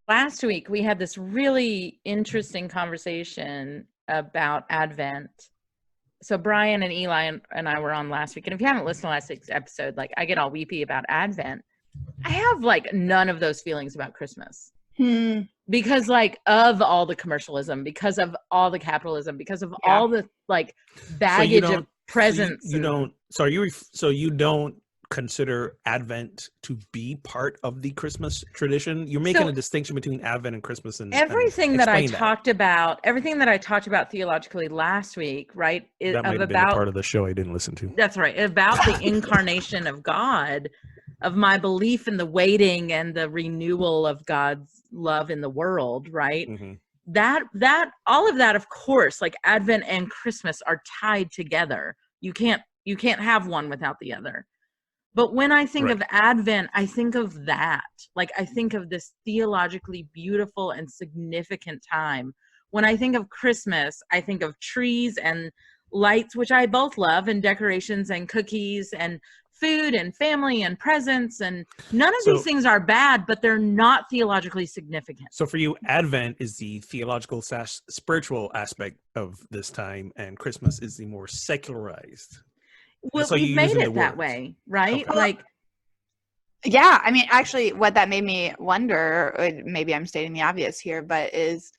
Last week, we had this really interesting conversation about Advent. So Brian and Eli and I were on last week. And if you haven't listened to last week's episode, like I get all weepy about Advent. I have like none of those feelings about Christmas. Because like of all the commercialism, because of all the capitalism, because of all the like baggage of presents. So you don't consider Advent to be part of the Christmas tradition? You're making a distinction between Advent and Christmas, and everything that I talked about theologically last week, right? That might have been a part of the show I didn't listen to. That's right. About the incarnation of God, of my belief in the waiting and the renewal of God's love in the world, right? Mm-hmm. That all of that, of course, like Advent and Christmas are tied together. You can't have one without the other. But when I think of Advent, I think of that. Like I think of this theologically beautiful and significant time. When I think of Christmas, I think of trees and lights, which I both love, and decorations and cookies and food and family and presents. And none of these things are bad, but they're not theologically significant. So for you, Advent is the theological / spiritual aspect of this time, and Christmas is the more secularized. Well, we've made it that way, right? Okay. Like, yeah, I mean, actually, what that made me wonder, maybe I'm stating the obvious here, but is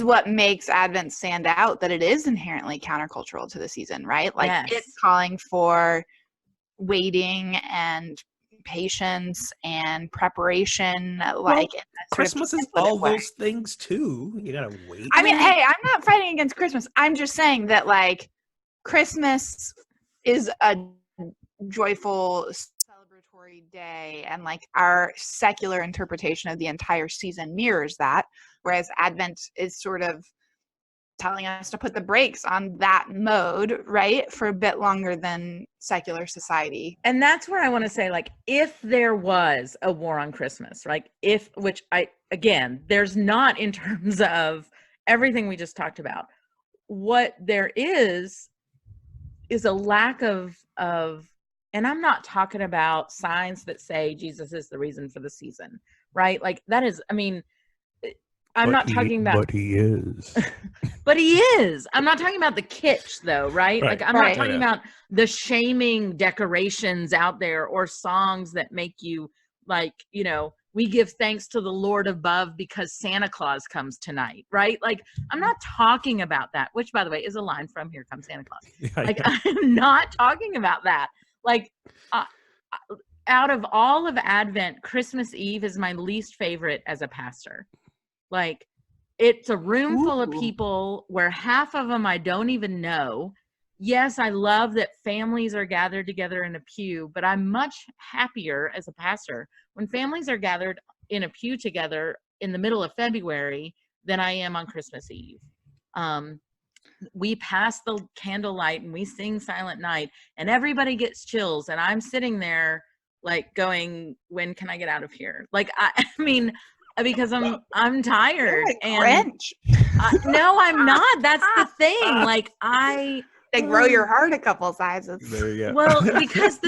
what makes Advent stand out, that it is inherently countercultural to the season, right? Like it's calling for waiting and patience and preparation. Like Christmas is all those things too. You gotta wait. I mean, hey, I'm not fighting against Christmas. I'm just saying that like Christmas is a joyful celebratory day, and like our secular interpretation of the entire season mirrors that, whereas Advent is sort of telling us to put the brakes on that mode, right, for a bit longer than secular society. And that's where I want to say, like, if there was a war on Christmas, right, there's not in terms of everything we just talked about. What there is a lack of, and I'm not talking about signs that say Jesus is the reason for the season, right? Like that is, I mean, I'm not talking about. But he is. But he is. I'm not talking about the kitsch though, right? Like I'm not talking about the shaming decorations out there or songs that make you like, we give thanks to the Lord above because Santa Claus comes tonight, right? Like, I'm not talking about that, which, by the way, is a line from Here Comes Santa Claus. I'm not talking about that. Like, out of all of Advent, Christmas Eve is my least favorite as a pastor. Like, it's a room full of people where half of them I don't even know. Yes, I love that families are gathered together in a pew, but I'm much happier as a pastor when families are gathered in a pew together in the middle of February than I am on Christmas Eve. We pass the candlelight and we sing Silent Night and everybody gets chills and I'm sitting there like going, when can I get out of here? Like, I mean, because I'm tired. And no, I'm not. That's the thing. Like they grow your heart a couple sizes. There you go. Well, because